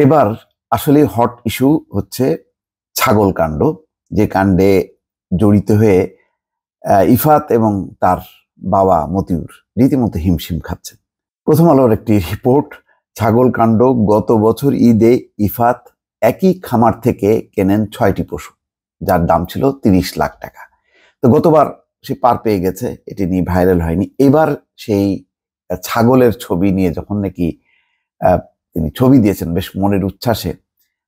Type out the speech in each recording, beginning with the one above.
এবার আসলে hot issue হচ্ছে ছাগল কাণ্ড, যে কাণ্ডে জড়িত হয়ে ইফাত এবং তার বাবা মতিউর রীতিমতো হিমশিম খাচ্ছে। প্রথম আলোর একটি রিপোর্ট, ছাগল কাণ্ড। গত বছর ঈদে ইফাত একই খামার থেকে কেনেন 6টি পশু, যার দাম ছিল 30 লাখ টাকা। তো গতবার সে পার পেয়ে গেছে, এটি নিয়ে ভাইরাল হয়নি। এবার সেই ছাগলের ছবি নিয়ে যখন নাকি তিনি ছবি দিয়েছেন বেশ মনের উচ্ছ্বাসে,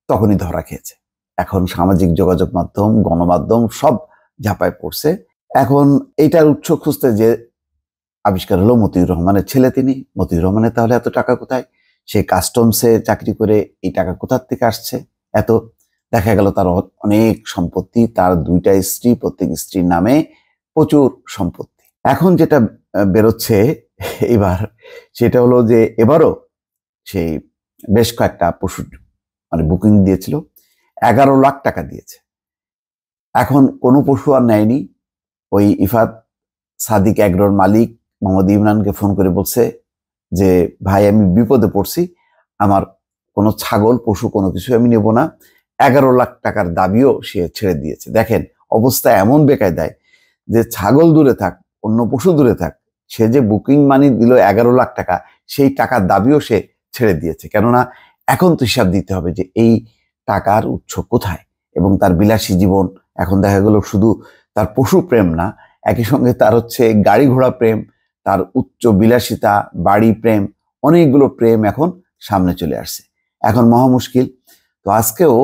তখনই ধরা খেয়েছে। এখন সামাজিক যোগাযোগ মাধ্যম, গণমাধ্যম সব ঝাঁপায় পড়ছে। এখন এইটার উৎস খুঁজতে যে আবিষ্কার হলো মতিউর রহমানের ছেলে। তিনি মতিউর রহমানের তাহলে এত টাকা কোথায়? সে কাস্টমসে চাকরি করে এই টাকা কোথার থেকে আসছে এত? দেখা গেল তার অনেক সম্পত্তি, তার 2টা স্ত্রী, প্রত্যেক স্ত্রীর নামে প্রচুর সম্পত্তি। এখন যেটা বেরোচ্ছে এবার, সেটা হলো যে এবারও সেই বেশ কয়েকটা পশু বুকিং দিয়েছিল, 11 লাখ টাকা দিয়েছে। এখন কোনো পশু আর নেয়নি। ওই ইফাত সাদিক এগ্রোর মালিক মোহাম্মদ ইমরানকে ফোন করে বলছে যে ভাই, আমি বিপদে পড়ছি, আমার কোনো ছাগল পশু কোনো কিছু আমি নেব না। 11 লাখ টাকার দাবিও সে ছেড়ে দিয়েছে। দেখেন, অবস্থা এমন বেকায়দায় যে ছাগল দূরে থাক, অন্য পশু দূরে থাক, সে যে বুকিং মানি দিল 11 লাখ টাকা, সেই টাকার দাবিও সে ছেড়ে দিয়েছে। কেননা এখন তো হিসাব দিতে হবে যে এই টাকার উৎস কোথায়। এবং তার বিলাসী জীবন, এখন দেখা গেল শুধু তার পশু প্রেম না, একই সঙ্গে তার হচ্ছে গাড়ি ঘোড়া প্রেম, তার উচ্চ বিলাসিতা, বাড়ি প্রেম, অনেকগুলো প্রেম এখন সামনে চলে আসছে। এখন মহা মুশকিল। তো আজকেও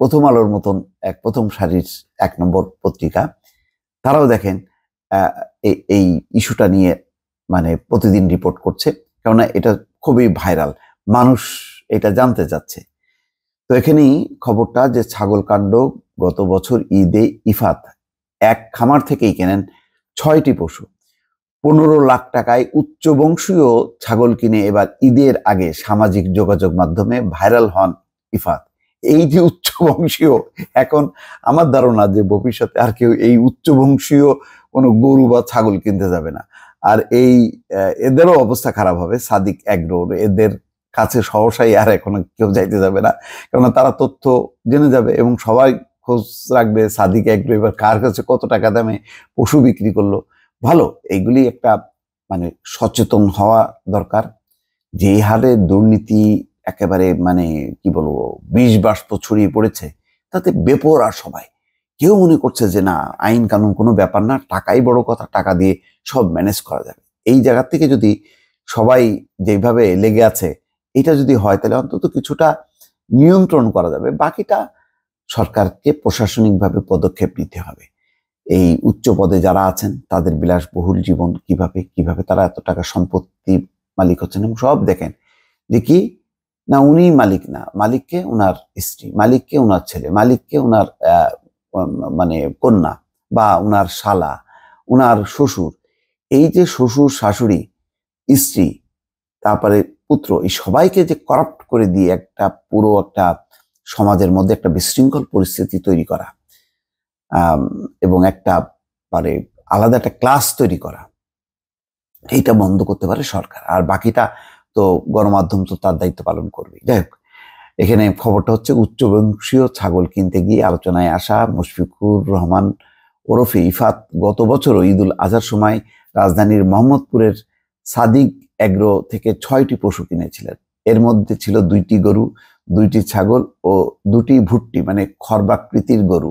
প্রথম আলোর মতন এক প্রথম সারির 1 নম্বর পত্রিকা, তারাও দেখেন এই ইস্যুটা নিয়ে প্রতিদিন রিপোর্ট করছে, কেননা এটা খুবই ভাইরাল, মানুষ এটা জানতে চাচ্ছে। তো এখানেই খবরটা যে ছাগল কাণ্ড, গত বছর ঈদে ইফাত এক খামার থেকেই কেনেন 6টি পশু, 15 লাখ টাকায় উচ্চবংশীয় ছাগল কিনে এবার ঈদের আগে সামাজিক যোগাযোগ মাধ্যমে ভাইরাল হন ইফাত। এই যে উচ্চবংশীয়, এখন আমার ধারণা যে ভবিষ্যতে আর কেউ এই উচ্চবংশীয় কোনো গরু বা ছাগল কিনতে যাবে না। আর এদেরও অবস্থা খারাপ হবে, সাদিক এগ্রোর, এদের কাছে সহসাই আর এখন কেউ যাইতে যাবে না, কেননা তারা তথ্য জেনে যাবে এবং সবাই খোঁজ রাখবে সাদিক এগ্রো এবার কার কাছে কত টাকা দামে পশু বিক্রি করলো। ভালো, এইগুলি একটা সচেতন হওয়া দরকার। যে হারে দুর্নীতি একেবারে কি বলবো, বিষ বাষ্প ছড়িয়ে পড়েছে, তাতে বেপরোয়া সবাই। কেউ মনে করছে যে না, আইন কানুন কোনো ব্যাপার না, টাকাই বড় কথা, টাকা দিয়ে সব ম্যানেজ করা যাবে। এই জায়গা থেকে যদি সবাই যেভাবে লেগে আছে, এটা যদি হয়, তাহলে অন্তত কিছুটা নিয়ন্ত্রণ করা যাবে। বাকিটা সরকারকে প্রশাসনিকভাবে পদক্ষেপ নিতে হবে। এই উচ্চ পদে যারা আছেন তাদের বিলাসবহুল জীবন কিভাবে তারা এত টাকা সম্পত্তি মালিক হচ্ছেন, এবং সব দেখেন যে কি না, উনি মালিক না, মালিককে ওনার স্ত্রী, মালিককে ওনার ছেলে, মালিককে ওনার কন্যা বা ওনার শালা, ওনার শ্বশুর। এই যে শ্বশুর, শাশুড়ি, স্ত্রী, তারপরে পুত্র, এই সবাইকে যে করাপ্ট করে দিয়ে একটা পুরো একটা সমাজের মধ্যে একটা বিশৃঙ্খল পরিস্থিতি তৈরি করা এবং একটা আলাদা একটা ক্লাস তৈরি করা, এইটা বন্ধ করতে পারে সরকার। আর বাকিটা তো গণমাধ্যম তো তার দায়িত্ব পালন করবে। যাই হোক, এখানে খবরটা হচ্ছে উচ্চবংশীয় ছাগল কিনতে গিয়ে আলোচনায় আসা মুশফিকুর রহমান ওরফে ইফাত গত বছরও ঈদুল আজহার সময় রাজধানীর মোহাম্মদপুরের সাদিক এগ্রো থেকে 6টি পশু কিনেছিলেন। এর মধ্যে ছিল 2টি গরু, 2টি ছাগল ও 2টি ভুট্টি খর্বাকৃতির গরু।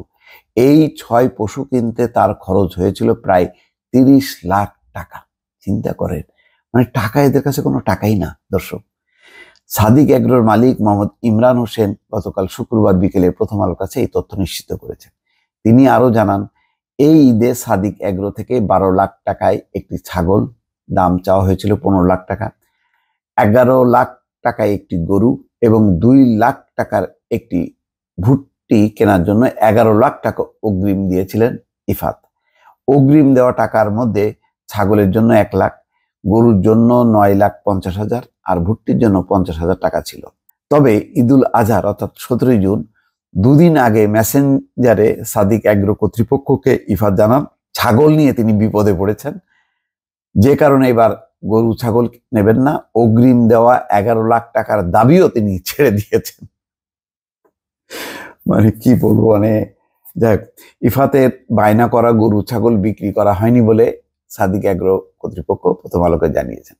এই 6 পশু কিনতে তার খরচ হয়েছিল প্রায় 30 লাখ টাকা। চিন্তা করেন, টাকা এদের কাছে কোনো টাকাই না। দর্শক, সাদিক এগ্রোর মালিক মোহাম্মদ ইমরান হোসেন গতকাল শুক্রবার বিকেলে প্রথম আলোর কাছে এই তথ্য নিশ্চিত করেছেন। তিনি আরো জানান, এই ঈদে সাদিক এগ্রো থেকে 12 লাখ টাকায় একটি ছাগল, দাম চাওয়া হয়েছিল 15 লাখ টাকা, 11 লাখ টাকায় একটি গরু এবং 2 লাখ টাকার একটি ভুট্টি কেনার জন্য 11 লাখ টাকা অগ্রিম দিয়েছিলেন ইফাত। অগ্রিম দেওয়া টাকার মধ্যে ছাগলের জন্য 1 লাখ, গরুর জন্য 9,50,000 আর ভুট্টির জন্য 50,000 টাকা ছিল। তবে ঈদুল আজহার অর্থাৎ 17 জুন, 2 দিন আগে মেসেঞ্জারে সাদিক এগ্রো কর্তৃপক্ষকে ইফাত জানান ছাগল নিয়ে তিনি বিপদে পড়েছেন। যে কারণে এবার গরু ছাগল নেবেন না, অগ্রিম দেওয়া 11 লাখ টাকার দাবিও তিনি ছেড়ে দিয়েছেন। মানে কি বলবো, মানে যাক, ইফাতের বায়না করা গরু ছাগল বিক্রি করা হয়নি বলে সাদিক এগ্রো কর্তৃপক্ষ প্রথম আলোকে জানিয়েছেন।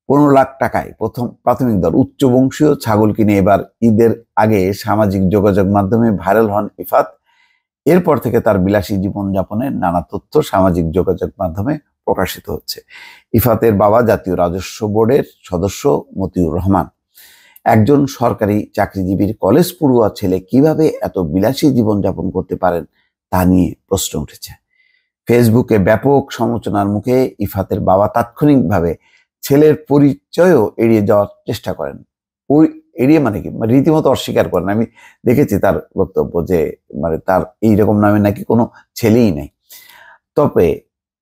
15 লাখ টাকায় প্রথম প্রাথমিক দর উচ্চবংশীয় ছাগল কিনে এবার ঈদের আগে সামাজিক যোগাযোগ মাধ্যমে ভাইরাল হন ইফাত। এরপর থেকে তার বিলাসী জীবনযাপনের নানা তথ্য সামাজিক যোগাযোগ মাধ্যমে প্রকাশিত হচ্ছে। ইফাতের বাবা জাতীয় রাজস্ব বোর্ডের সদস্য মতিউর রহমান। একজন সরকারি চাকরিজীবীর কলেজ পড়ুয়া ছেলে কিভাবে এত বিলাসী জীবনযাপন করতে পারেন তা নিয়ে প্রশ্ন উঠেছে। ফেসবুকে ব্যাপক সমালোচনার মুখে ইফাতের বাবা তাৎক্ষণিকভাবে ছেলের পরিচয়ও এড়িয়ে যাওয়ার চেষ্টা করেন। এড়িয়ে মানে কি, মানে রীতিমতো অস্বীকার করেন। আমি দেখেছি তার বক্তব্য যে মানে তার এইরকম নামে নাকি কোনো ছেলেই নেই। তবে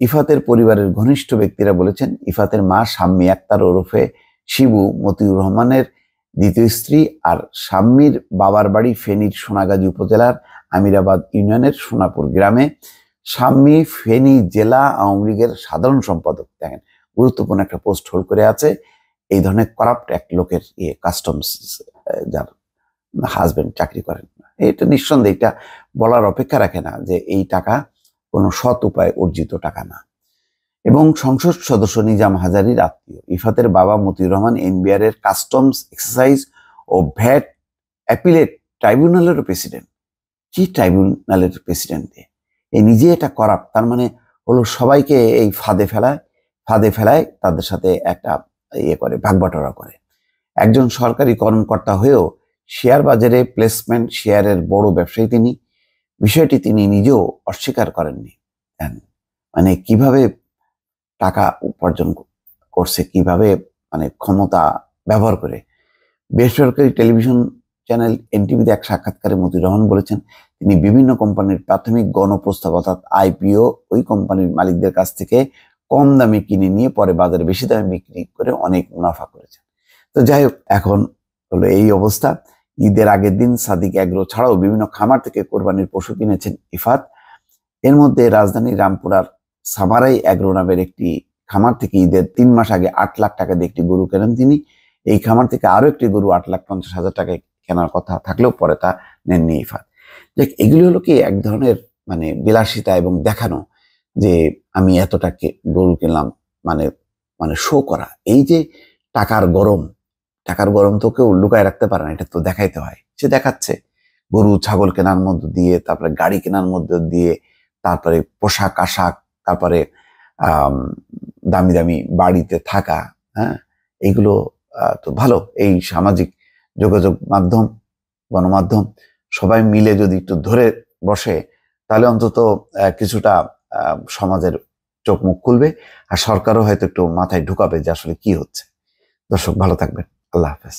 ইফাতের পরিবারের ঘনিষ্ঠ ব্যক্তিরা বলেছেন ইফাতের মা শাম্মী আক্তার ওরফে শিবু মতিউর রহমানের দ্বিতীয় স্ত্রী, আর শাম্মীর বাবার বাড়ি ফেনীর সোনাগাজী উপজেলার আমিরাবাদ ইউনিয়নের সোনাপুর গ্রামে। শাম্মী ফেনী জেলা আওয়ামী লীগের সাধারণ সম্পাদক। দেখেন, গুরুত্বপূর্ণ একটা পোস্ট হোল্ড করে আছে এই ধরনের করাপ্ট এক লোকের কাস্টমস যার হাজবেন্ড চাকরি করেন। এটা নিঃসন্দেহে এটা বলার অপেক্ষা রাখে না যে এই টাকা কোনো সৎ উপায়ে অর্জিত টাকা না। এবং সংসদ সদস্য নিজাম হাজারীর আত্মীয়। ইফাতের বাবা মতিউর রহমান এনবিআর এর কাস্টমস এক্সারসাইজ ও ভ্যাট অ্যাপিলেট ট্রাইব্যুনালের প্রেসিডেন্ট। কি ট্রাইব্যুনালের প্রেসিডেন্ট? এই নিজে এটা করাপ্ট। তার মানে হলো সবাইকে এই ফাঁদে ফেলায় তাদের সাথে একটা করে ভাগবাটোয়ারা করে। একজন সরকারি কর্মকর্তা হয়েও শেয়ার বাজারে প্লেসমেন্ট শেয়ারের বড় ব্যবসায়ী তিনি। বিষয়টি তিনি নিজেও অস্বীকার করেননি। মানে কিভাবে টাকা উপার্জন করছে, কিভাবে মানে ক্ষমতা ব্যবহার করে। বেসরকারি টেলিভিশন চ্যানেল এনটিভিতে এক সাক্ষাৎকারে মতিউর রহমান বলেছেন তিনি বিভিন্ন কোম্পানির প্রাথমিক গণপ্রস্তাব অর্থাৎ আইপিও ওই কোম্পানির মালিকদের কাছ থেকে কম দামে কিনে নিয়ে পরে বাজারে বেশি দামে বিক্রি করে অনেক মুনাফা করেছেন। তো যাই হোক, এখন হলো এই অবস্থা। ঈদের আগের দিন সাদিক এগ্রো ছাড়াও বিভিন্ন খামার থেকে কোরবানির পশু কিনেছেন ইফাত। এর মধ্যে রাজধানীর রামপুরার সামারাই এগ্রো নামের একটি খামার থেকে ঈদের 3 মাস আগে 8 লাখ টাকা দিয়ে একটি গরু কেনেন তিনি। এই খামার থেকে আরো একটি গরু 8,50,000 টাকায় কেনার কথা থাকলেও পরে তা নেননি ইফাত। দেখ, এগুলি হলো কি এক ধরনের মানে বিলাসিতা এবং দেখানো যে আমি এতটা গরু কিনলাম, মানে মানে শো করা। এই যে টাকার গরম তো কেউ লুকায় রাখতে পারে না, এটা তো দেখাইতে হয়। সে দেখাচ্ছে গরু ছাগল কেনার মধ্য দিয়ে, তারপরে গাড়ি কেনার মধ্য দিয়ে, তারপরে পোশাক আশাক, তারপরে দামি দামি বাড়িতে থাকা। হ্যাঁ, এইগুলো তো ভালো। এই সামাজিক যোগাযোগ মাধ্যম, গণমাধ্যম সবাই মিলে যদি একটু ধরে বসে তাহলে অন্তত কিছুটা সমাজের চোখ মুখ খুলবে, আর সরকারও হয়তো একটু মাথায় ঢুকাবে যে আসলে কি হচ্ছে। দর্শক ভালো থাকবেন, আল্লাহ হাফেজ।